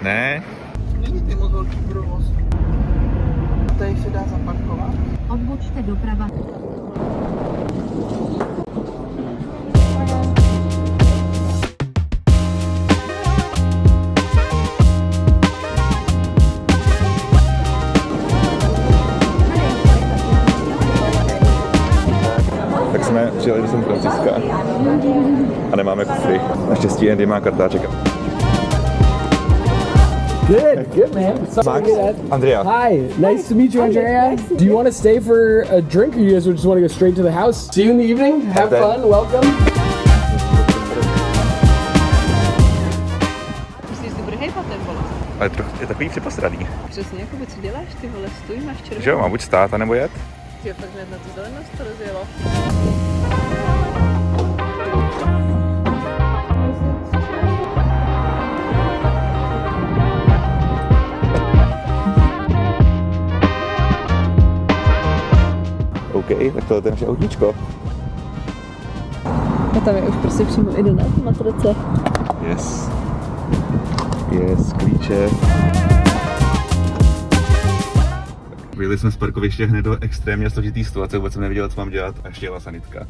Ne? Není ty moc velký provoz. Tady se dá zaparkovat. Odbočte doprava. Tak jsme přijeli do San Franciska a nemáme kufry. Naštěstí Andy má kartáček. Good man. Max? Andrea. Hi, nice to meet you, Andrea. Do you want to stay for a drink, or you guys just want to go straight to the house? See you in the evening. Have fun. Welcome. Myslíš, že bude hejbat ten vole? Ale je takový připosraný. Přesně, jakoby, co děláš ty vole? Stůj, máš červenou. Že jo, mám buď stát, anebo jet? Ty fakt hned na tu zelenost to rozjelo. OK, tak tohle je naše autíčko. A tam je už prostě přímo i do nás matrace. Yes. Yes, klíče. Vyjeli jsme z parkoviště hned do extrémně složitý situace, vůbec jsem nevěděl, co mám dělat a ještě jela sanitka.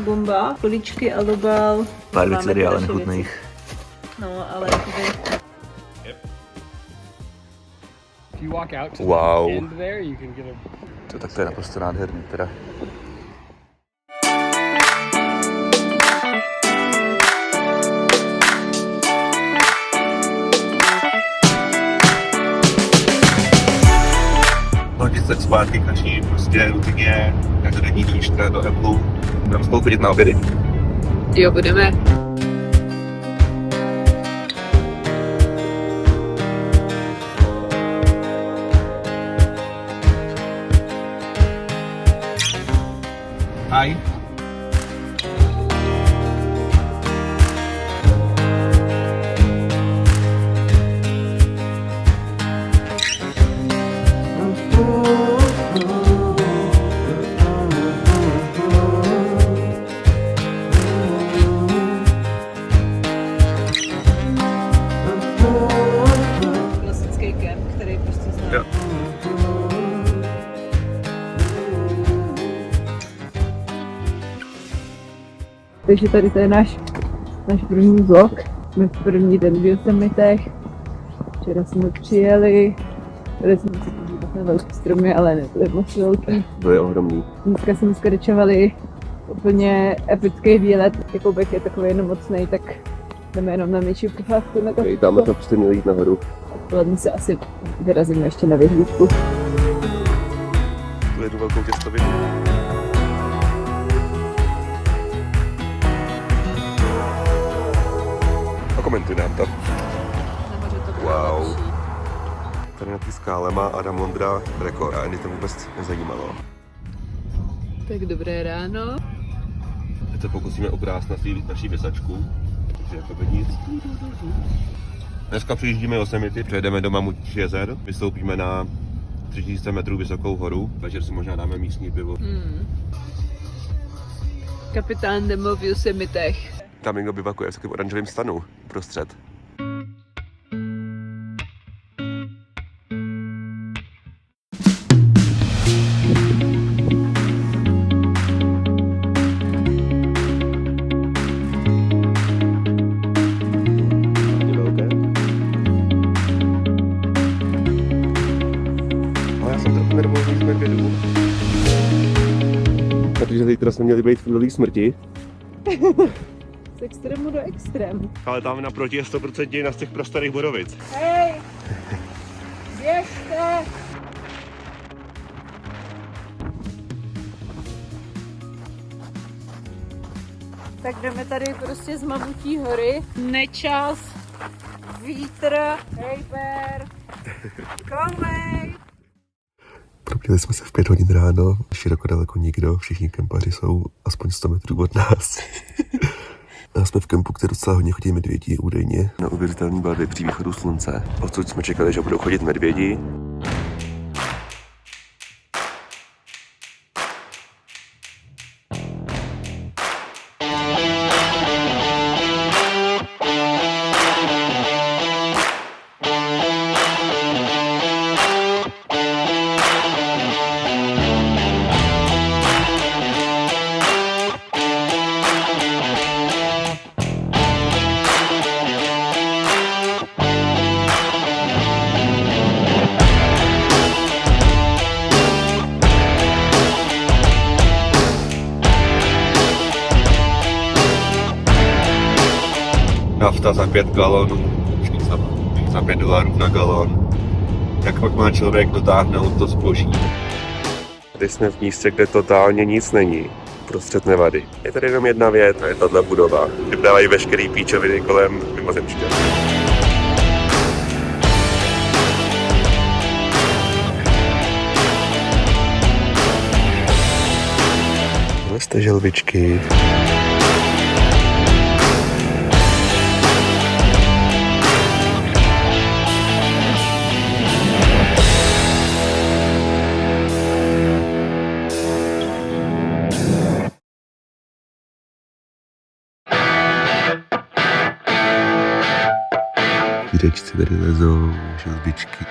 Bomba, políčky, alobal. Pár věcí tady ale nechutných. No, ale jakoby... If you walk out to Wow. the end there, you can get a... Tak to je naprosto nádherný teda. Hodit se zpátky k naší prostě rutině, každodenní výška do Apple. Budeme spolu chodit na obědy. Jo, budeme. Hi. Klasický kemp, který prostě znám. Jo. Takže tady to je náš první vlog. Jsme v první den v Yosemitech. Včera jsme přijeli. Tady jsme si podívat na velký stromy, ale nebyly moc velký. To je ohromný. Dneska jsme skrčovali úplně epický výlet. Jakubek je takový jenom mocnej, tak jdeme jenom na menší procházku na Okay, tam jsme prostě měli jít nahoru. Odpoledne se asi vyrazíme ještě na vyhlídku. Tu jedu velkou těstovinu. Komentuj nám to. Wow. Tady na té skále má Adam Londra rekord a Andy to vůbec nezajímalo. Tak dobré ráno. Teď se pokusíme ukrást na naší věsačku, takže jako by nic. Dneska přijíždíme Yosemite, přejedeme do Mamutích jezer, vystoupíme na 3000 metrů vysokou horu, večer si možná dáme místní pivo. Kapitán Nemo v Yosemitech. Tam někdo bivakuje v takovém oranžovém stanu prostřed. Nervózní z medvědů. Protože zítra jsme měli být v dolí smrti. Z extrému do extrému. Ale tam naproti je 100% na z těch prastarých Borovic. Hej! Běžte! Tak jdeme tady prostě z Mamutí hory. Nečas, vítr, hej Pér, komej! Probudili jsme se v 5 hodin ráno, široko daleko nikdo, všichni kempaři jsou aspoň 100 metrů od nás. A jsme v kempu, kde docela hodně chodí medvědi údajně. Na uvěřitelný barvy při východu slunce. Odsud jsme čekali, že budou chodit medvědi. nafta za 5 galonů, za $5 na galon. Jak pak má člověk dotáhnout to zboží? Tady jsme v místě, kde totálně nic není. Prostřed Nevady. Je tady jenom jedna věc, a je tato budova. Vyprávají veškerý píčoviny kolem mimozemšťa. Tohle jste želvičky. Kýrečci tady lezou, želvičky.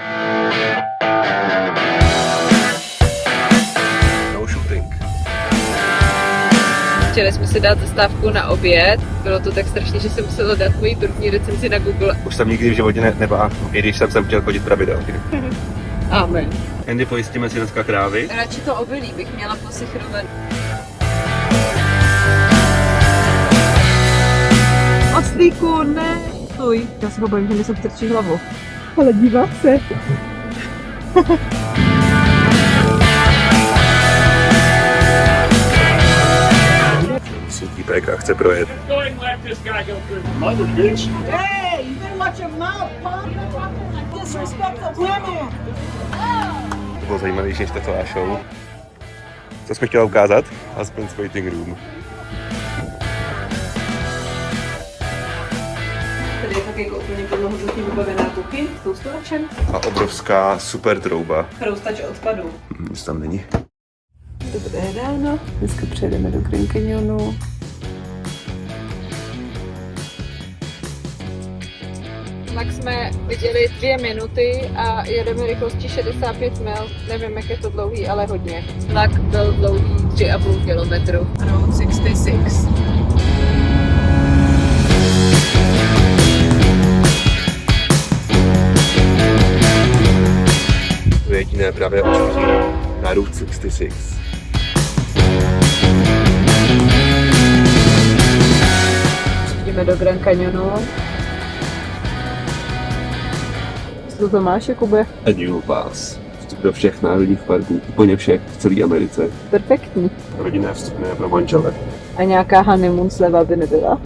No shooting. Chtěli jsme si dát zastávku na oběd. Bylo to tak strašně, že jsem musela dát moji první recenzi na Google. Už jsem nikdy v životě nebáhl, i když jsem sem chtěl chodit pravidelně. Amen. Andy, pojistíme si dneska krávy. Radši to obilí bych měla posichrovat. Oslíku, ne! Stůj, já se ho bojím, že mi se vtrčí hlavu. Ale dívá se. Týpek a chce projet. Hey, you better watch your mouth, punk. Disrespect the women. To bylo zajímavější než ta celá show. Co jsme chtěla ukázat? Husband's waiting room. Tady je tak jako úplně plnohodnotně vybavená kuchyň s toustovačem. A obrovská super trouba. Chroustač odpadů. Nic tam není. Dobré ráno, dneska přejdeme do Grand Canyonu. Tak jsme viděli 2 minuty a jedeme rychlostí 65 mil. Nevím, jak je to dlouhý, ale hodně. Vlak byl dlouhý 3,5 kilometru. Road 66. To je jediné právě na Route 66. Jdeme do Grand Canyonu. Co to máš, Jakube? Annual Pass. Vstup do všech národních parků, úplně všech, v celé Americe. Perfektní. Rodinné vstupné pro manžele. A nějaká honeymoon sleva by nebyla?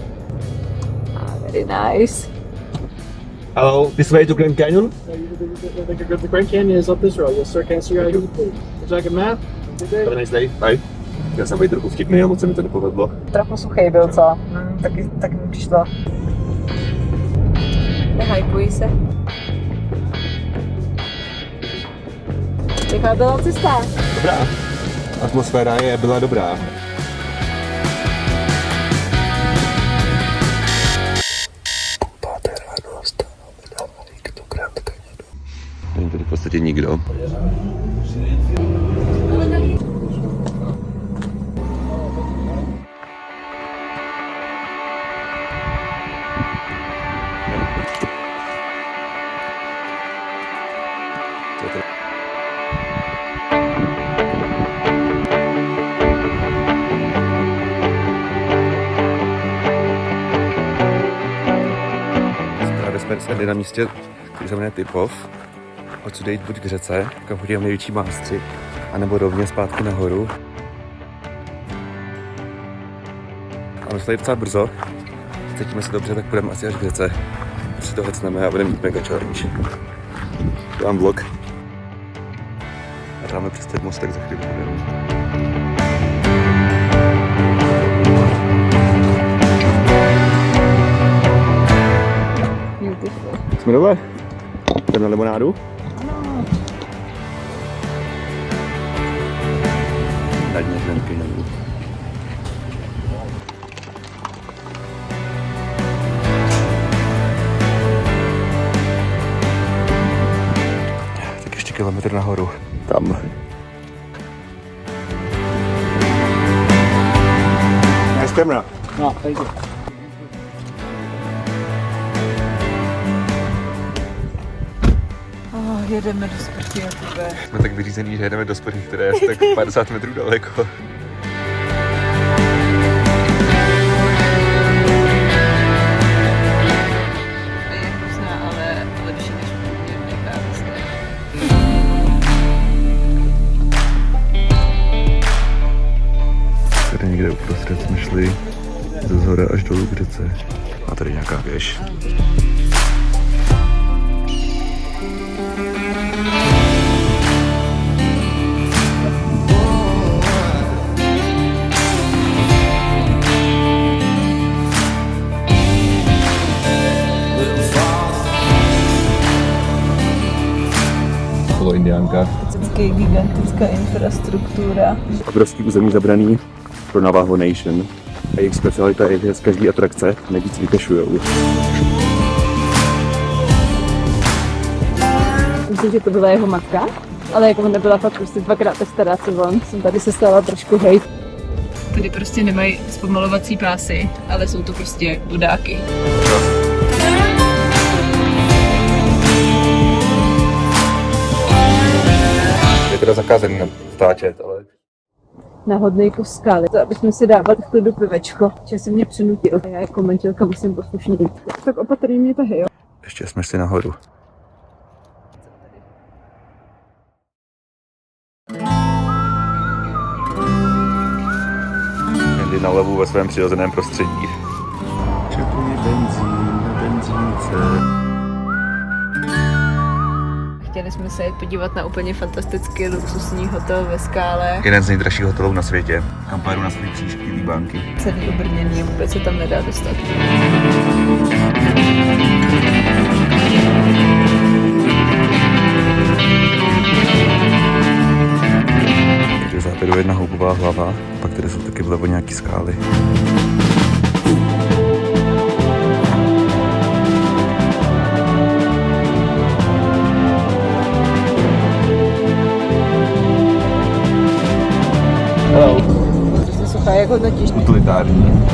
Very nice. Hello, this way to Grand Canyon? The Grand Canyon is up this road. Yes, sir. Can I see your ID? Would you like a map? Have a nice day. Bye. Já jsem být trochu vtipný a moc se mi to nepovedlo. Trochu suchý byl, co? Taky mi přišlo. Nehypuj se. Jaká byla cesta? Dobrá. Atmosféra byla dobrá. Páté ráno stáváme na hike do Grand Canyonu. Není tady v podstatě nikdo. Jsme tady na místě, který se jmenuje Tipov. Odsud jít buď k řece, kam chodí největší mástři, anebo rovně zpátky nahoru. A my jsme tady docela brzo. Cítíme se dobře, tak půjdeme asi až k řece. Si to hecneme a budeme mít mega challenge. Dám vlog. A dáme přes ten mostek za chvíli. Jsme dole? Jdeme na limonádu? Na dně Grand Canyonu. Tak ještě kilometr nahoru. Tam. Nice camera. No, thank you. Jedeme do Sprty, Jakube. Jsme tak vyřízený, že jedeme do Sprty, které je tak 50 metrů daleko. Teď jsme šli ze zhora až dolů k řece. A tady nějaká věž. Indiánka. Vždycky gigantická infrastruktura. Obrovský území zabraný pro Navajo Nation. A jejich specialita je, že z každé atrakce nejvíc vykešujou. Myslím, že to byla jeho matka, ale jako nebyla fakt prostě dvakrát tak stará, co on. Jsem tady se stala trošku hejt. Tady prostě nemají zpomalovací pásy, ale jsou to prostě budáky. Je teda zakázaný natáčet, ale... Na hodnej kus skály, aby jsme si dávali v klidu pivečko, že se mě přinutil. Já jako manželka musím poslušně jít. Tak opatrně mě tahy, jo. Ještě jsme šli nahoru. Jeli na levu ve svém přirozeném prostředí. Čepuji benzín na benzínce. Chtěli jsme se jít podívat na úplně fantastický luxusní hotel ve skále. Jeden z nejdražších hotelů na světě. Tam pojedu na svý příští banky. Celý obrněný, vůbec se tam nedá dostat. Takže v zápěru jedna houbová hlava, pak tady jsou taky vlevo nějaký skály. Hello. Prostě suchá, jak hodnotíš? Utilitární.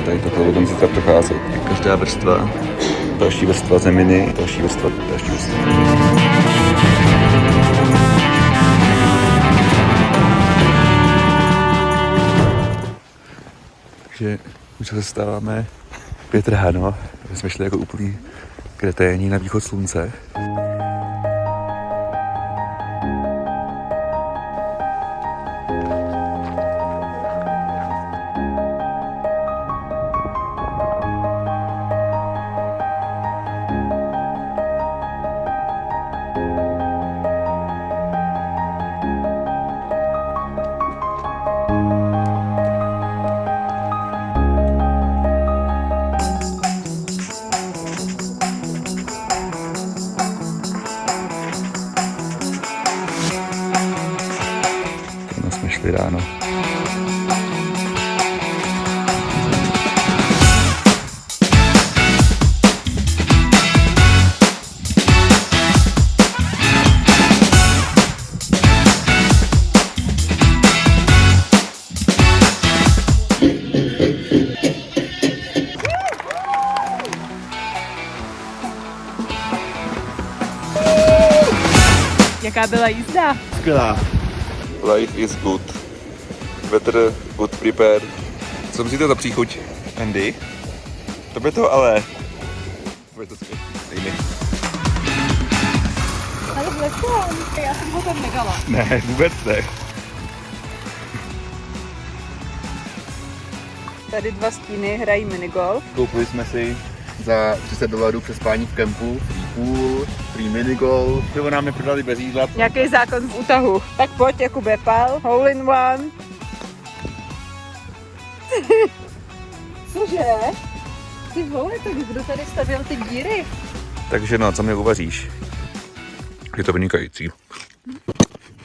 Tady toto budeme zítra procházet. Každá vrstva, další vrstva zeminy, další vrstva, další vrstva. Takže už se stáváme 5 ráno, jsme šli jako úplný kreténi na východ slunce. Jsme šli ráno. Jaká byla jízda? Skvělá. Life is good. Better good prepared. Co myslíte za příchuť? Andy? To by to ale... To by to skvělé. Dej mi. Ale vlečám, já jsem ho tam negala. Ne, vůbec ne. Tady dva stíny hrají minigolf. Koupili jsme si za $30 přespání v kempu, free pool, free minigolf. Pivo nám neprodali bez jídla. Nějaký zákon v útahu. Tak pojď, Jakube, pal, hole in one. Cože? Ty vole, tak kdo tady stavěl ty díry? Takže no, co mi uvaříš? Je to vynikající.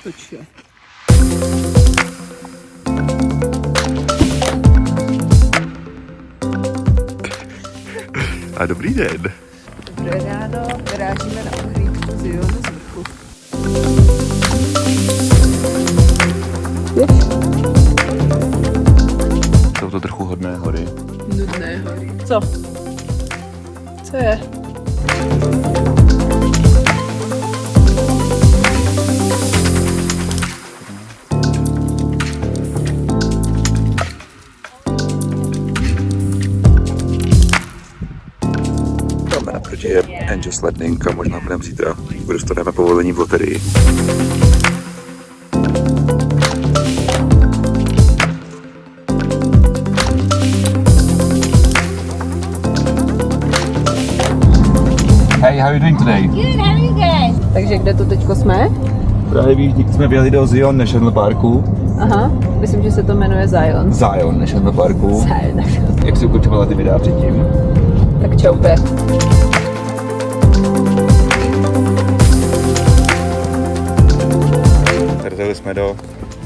Počkej. A dobrý den. Dobré ráno, vyrážíme na ohlídku z Jonu z vrchu. Jsou to trochu hodné hory. Nudné hory. Co? Co je? protože je Angel Sledding a možná budeme zítra, dostaneme povolení v loterii. Hey, how are you doing today? Good, how are you guys? Takže kde to teďko jsme? Právě jsme vyjeli do Zion National Parku. Aha, myslím, že se to jmenuje Zion. Zion National Parku. Zion. Jak jsi ukončovala ty videa předtím? Tak čaupe. Dorazili jsme do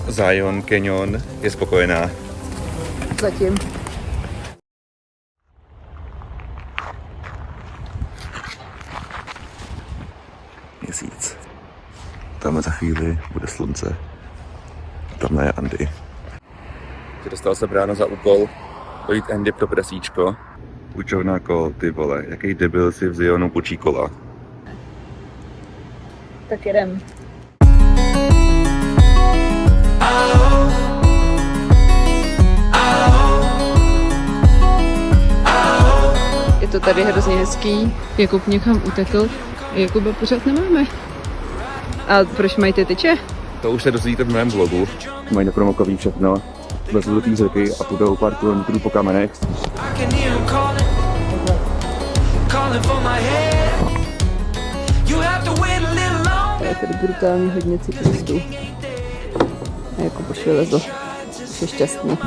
Zion Canyon. Je spokojená. Zatím. Měsíc. Tam za chvíli bude slunce. Tam je Andy. Dostal jsem ráno za úkol dojít Andy pro presíčko. Učovná kol, ty vole, jaký debil si v Zionu půjčí kola. Tak jedem. Je to tady hrozně hezký. Jakub někam utekl. Jakuba pořád nemáme. A proč mají ty tyče? To už se dozvíte v mém vlogu. Mají nepromokový všechno. Vlezu do té řeky a půjdou pár kilometrů po kamenech. Je tady brutálně hodně cyklistů. A Jakub už vylezl. Už je šťastný.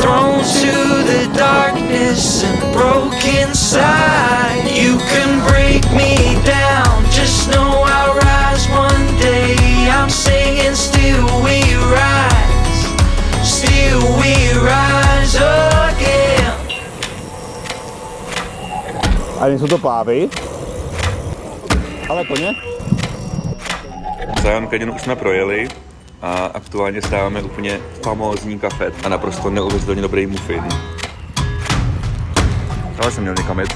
Thrown to the darkness and broke inside. You can break me down, just know I'll rise one day. I'm singing still we rise, still we rise again. A nejsou to pávy, ale koně. Zion Canyon už jsme projeli a aktuálně stáváme úplně famózní kafe a naprosto neuvěřitelně dobrý muffin. Ale jsem měl někam jet.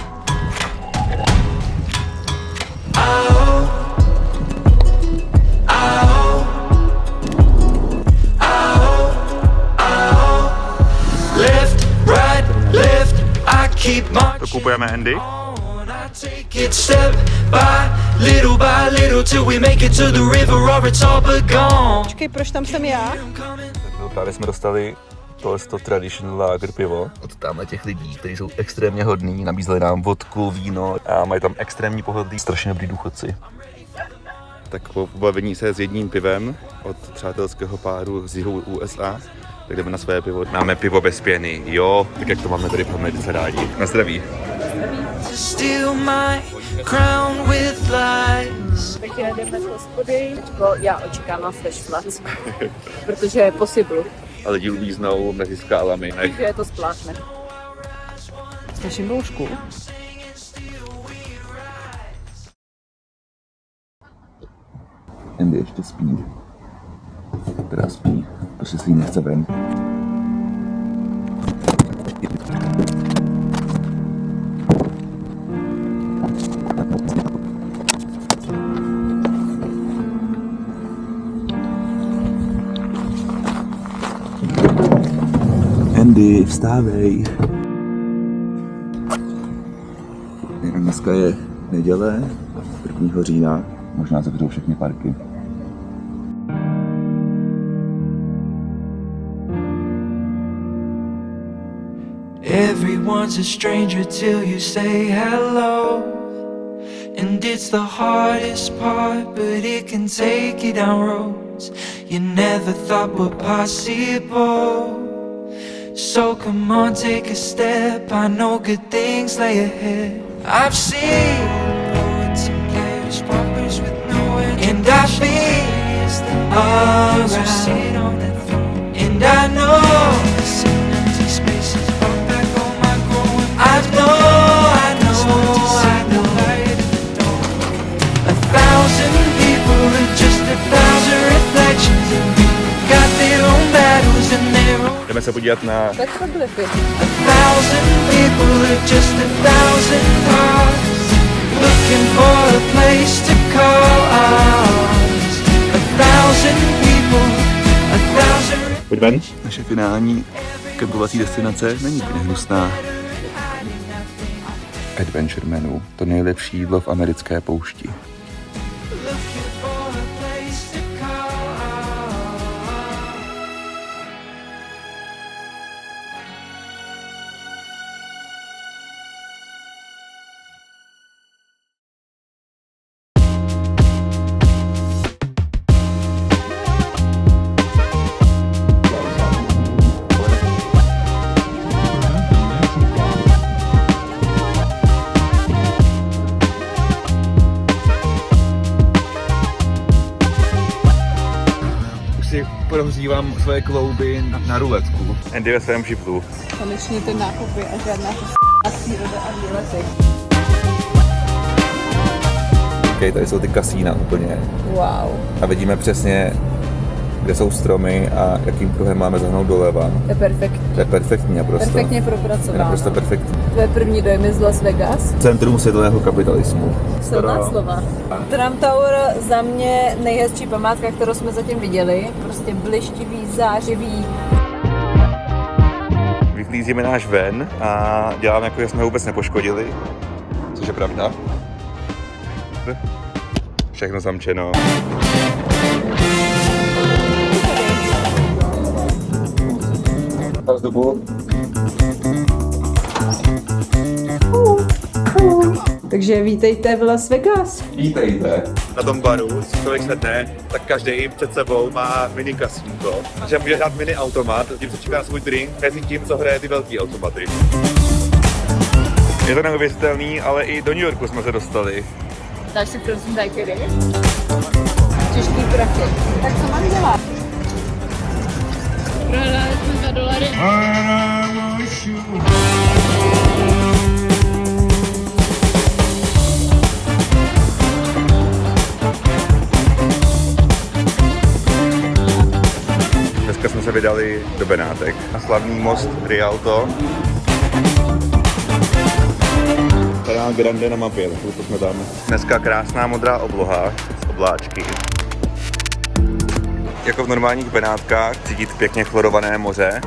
To kupujeme Andy. Take it step by little till we make it to the river or it's all but gone. Počkej, proč tam jsem já? Právě jsme dostali to traditional lager pivo od tamhle těch lidí, kteří jsou extrémně hodní, nabízeli nám vodku, víno a mají tam extrémní pohodlí, strašně dobrý důchodci. Tak po pobavení se s jedním pivem od přátelského páru z jihu USA, tak jdeme na své pivo. Máme pivo bez pěny, jo, tak jak to máme tady v Americe rádi. Na zdraví. Steal my crown with lies. Takže jdeme z hospody. Já očekávám fresh flats, protože je possible, A lidi uvíznou mezi skálami. že je to splátne. Slyším boušku. Andy ještě spí. Teda spí, protože si jí nechce ven. Andy, vstávej. Dneska je neděle, 1. října. Možná zavřou všechny parky. Everyone's a stranger till you say hello. And it's the hardest part, but it can take you down roads you never thought were possible. So come on, take a step, I know good things lay ahead. I've seen poets and players, paupers with nowhere to and I've been around, sit on that throne. And I know I've seen empty spaces, brought back all my growing. I know light at the dawn. 1,000 people are just 1,000 reflections of me. Got their own battles and their own. Jdeme se podívat na Petroglyfy. 1,000 people are just 1,000 hearts looking for a place to call ours. 1,000 people, 1,000. Pojď ven. Naše finální kempovací destinace není hnusná. adventure menu. To nejlepší jídlo v americké poušti. Looking for a place to call. Si prohřívám svoje klouby na ruletku. Andy ve svém žiplu. Konečně ty nákupy a žádná příroda a výlety. Okay, tady jsou ty kasína úplně. Wow. A vidíme přesně, kde jsou stromy a jakým pruhem máme zahnout doleva. To je perfektní. To je perfektní naprosto. Perfektně Je propracováno. naprosto perfektní. Tvoje první dojmy z Las Vegas. Centrum světového kapitalismu. Silná slova. Trump Tower za mě nejhezčí památka, kterou jsme zatím viděli. Prostě blištivý, zářivý. Vyklízíme náš ven a děláme jako, že jsme ho vůbec nepoškodili. Což je pravda. Všechno zamčeno. Vzduchu. Takže vítejte v Las Vegas. Vítejte. Na tom baru, když člověk sedne, tak každý před sebou má mini kasínko. Takže může hrát mini automat, tím se čeká na svůj drink, mezi tím, co hraje ty velký automaty. Je to neuvěřitelný, ale i do New Yorku jsme se dostali. Dáš si prosím daiquiri? Těžký prachy. Tak co mám dělat? Prohráli jsme $2. Dneska jsme se vydali do Benátek na slavný most Rialto. Canal Grande na mapě, tak to jsme tam. Dneska krásná modrá obloha z obláčky. Jako v normálních Benátkách cítit pěkně chlorované moře.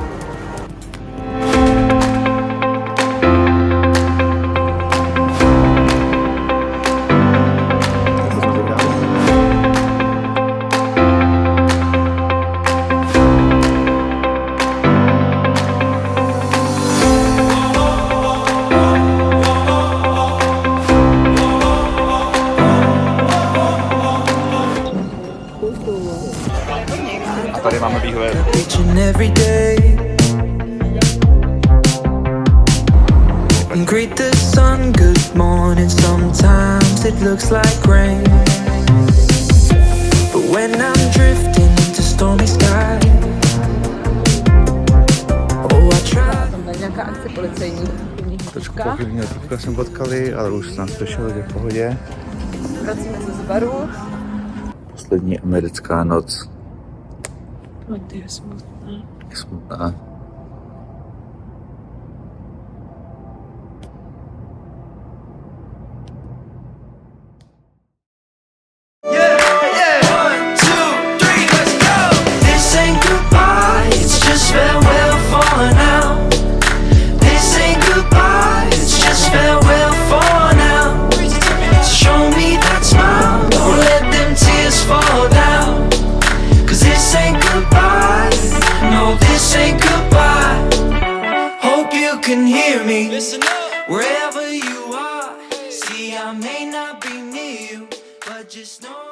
A tady máme výhled. Each and every day. And greet the sun, good morning. Sometimes it looks like rain. But when I'm drifting into stormy skies, oh I try. Tam je nějaká akce policejní. Trošku pochybně jsme potkali, ale už nás došel, je v pohodě. Vracíme se z baru. Poslední americká noc. No ty je smutná. Je smutná. Can hear me. Listen up. Wherever you are, see I may not be near you, but just know